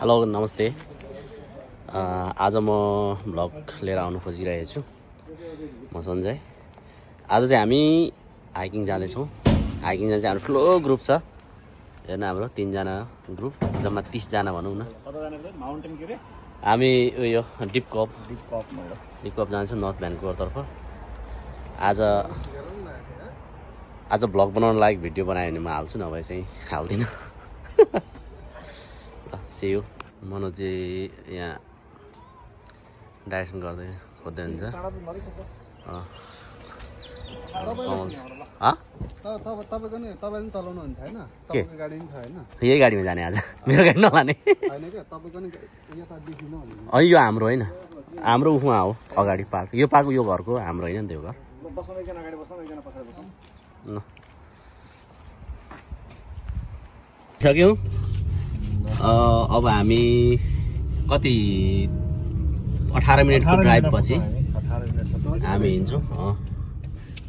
Hello नमस्ते। आज म भ्लग लिएर आउन खोजिरहेको छु। म सञ्जय। आज चाहिँ हामी हाइकिङ जाँदैछौँ। हाइकिङ जाने चाहिँ हाम्रो ठुलो ग्रुप छ। हेर्न हाम्रो 3 जना ग्रुप, जम्मा 30 जना भनौँ न। हामी यो डिप कप जान्छौँ नर्थ भ्यान्कुभरतर्फ। आज भ्लग बनाउन लायक भिडियो बनायो भने म हाल्छु, नभए चाहिँ हाल्दिनँ। C you. मनोज चाहिँ यहाँ डाइरेक्सन गर्दै खोज्दै हुन्छ। तपाईको नि तपाईले चलाउनु हुन्छ हैन? तपाईको गाडी नि छ हैन? यही गाडीमा जाने आज। मेरो गाडी नलाने हैन के? तपाईको नि यता देखिनु भने यो हाम्रो हैन, हाम्रो उहाँ हो अगाडि पार्क। यो पार्क यो घरको हाम्रो हैन नि, त्यो घर। बस्न एकजना अगाडि बस्न एकजना पछाडि बस्न। ल सक्यौँ। अब हामी कति 18 मिनटको ड्राइभ पछि हामी हिँड्छौँ।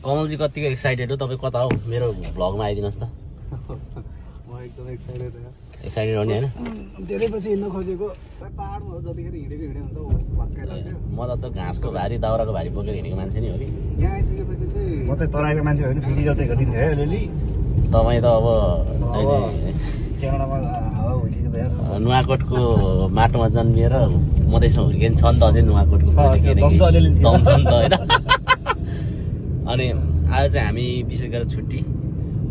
कमलजी कतिको एक्साइटेड हो? तपाईँ कता हो? मेरो भ्लगमा आइदिनुहोस् त। म एकदम एक्साइटेड हो। एक्साइटेड हो नि हैन? धेरै पछि हिँड्न खोजेको। पहाडमा हो, जतिखेर हिँडेको हुन्छ भक्कै लाग्यो। म त घाँसको भारी दाउराको भारी बोकेर हिँडेको मान्छे नि हो कि। यहाँ आइसकेपछि चाहिँ म चाहिँ तराईको मान्छे होइन, फिजिकल चाहिँ घटिन्थ्यो है अलिअलि। तपाईँ त अब क्यानाडामा हावा भइसक्यो त यार। नुवाकोटको माटोमा जन्मिएर मधेसमा हुर्किनु छ नि त। अझै नुवाकोटको दम त अलिअलि दम छ नि त होइन। अनि आज चाहिँ हामी विशेष गरेर छुट्टी,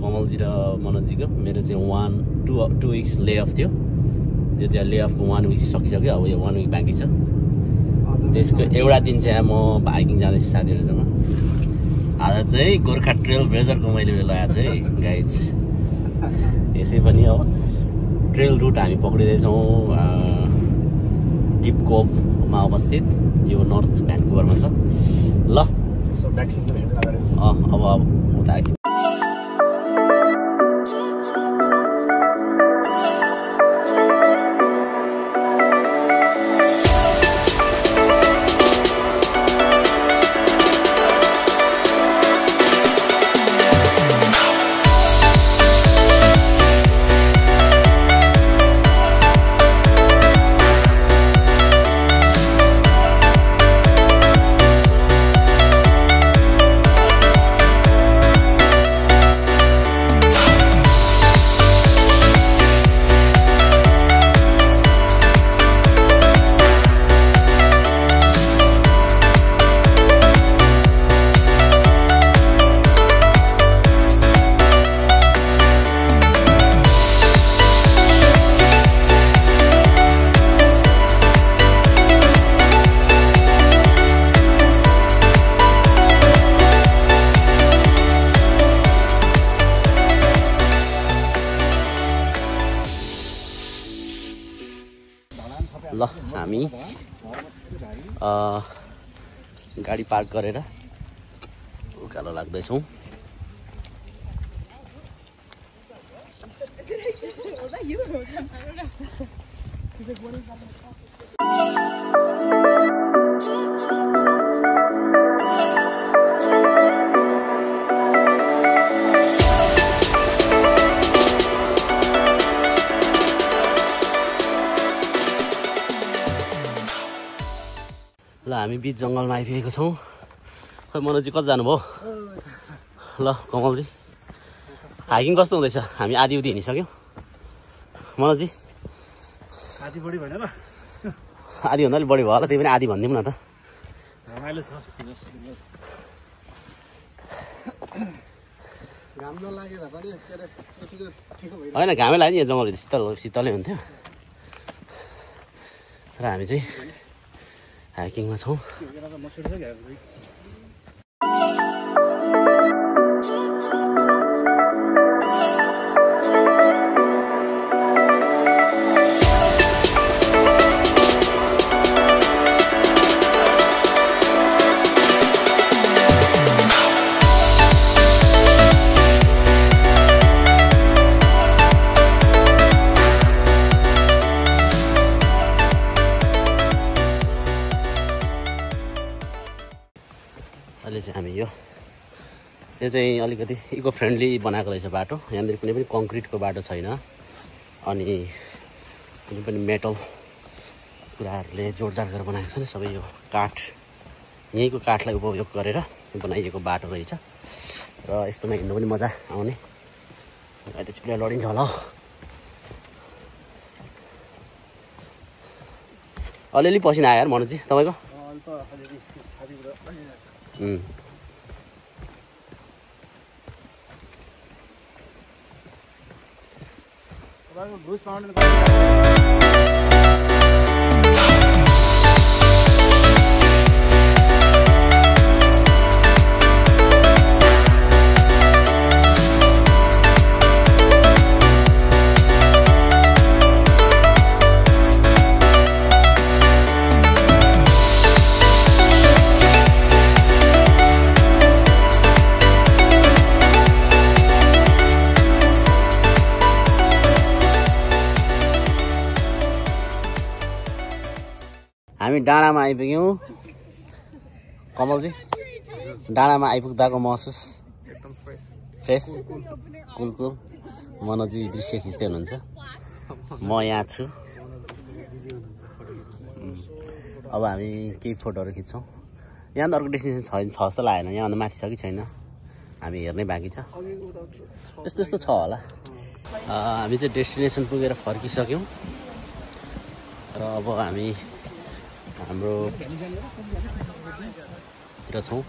कमलजी र मनोजीको। मेरो चाहिँ 1-2 विक्स ले अफ थियो। त्यो चाहिँ ले अफको 1 विक सकिसक्यो। अब यो 1 विक बाँकी छ। त्यसको एउटा दिन चाहिँ म हाइकिङ जाँदैछु साथीहरूसँग। आज चाहिँ गोर्खा ट्रेल ब्लेजरको मैले लगाएको छु है गाइज। यसै पनि अब ट्रेल रुट हामी पक्रिँदैछौँ डिप कोभमा अवस्थित। यो नर्थ भ्यान्कुभरमा छ। ल अब उता ल हामी गाडी पार्क गरेर उकालो लाग्दैछौँ। ल हामी बिच जङ्गलमा आइपुगेको छौँ। खै मनोजी कता जानुभयो? ल कमलजी हाइकिङ कस्तो हुँदैछ? हामी आधी उधी हिँडिसक्यौँ। मनोजी आधी बढी भनेर आधीभन्दा अलिक बढी भयो होला, त्यही पनि आधी भनिदिउँ न त। रमाइलो छ। घाम नलागेर पनि के अरे यतिको ठिक भयो। होइन घामै लाग्यो नि, यहाँ जङ्गलभित्र शीतलै हुन्थ्यो। र हामी चाहिँ हाइकिङमा छौँ। अहिले चाहिँ हामी यो चाहिँ अलिकति इको फ्रेन्डली बनाएको रहेछ बाटो। यहाँनिर कुनै पनि कङ्क्रिटको बाटो छैन। अनि कुनै पनि मेटल कुराहरूले जोडजाड गरेर बनाएको छ नि सबै यो काठ यहीँको काठलाई उपयोग गरेर बनाइएको बाटो रहेछ र यस्तोमा हिँड्नु पनि मजा आउने अहिले चाहिँ पुरा लडिन्छ होला अलिअलि पसिना आयो यार मनु चाहिँ तपाईँको हामी डाँडामा आइपुग्यौँ कमलजी डाँडामा आइपुग्दाको महसुस एकदम फ्रेस कुल मनोजी दृश्य खिच्दै हुनुहुन्छ म यहाँ छु अब हामी केही फोटोहरू खिच्छौँ यहाँ त अर्को डेस्टिनेसन छैन छ जस्तो लागेन यहाँभन्दा माथि छ कि छैन हामी हेर्नै बाँकी छ यस्तो यस्तो छ होला हामी चाहिँ डेस्टिनेसन पुगेर फर्किसक्यौँ र अब हामी हाम्रो तिर छौँ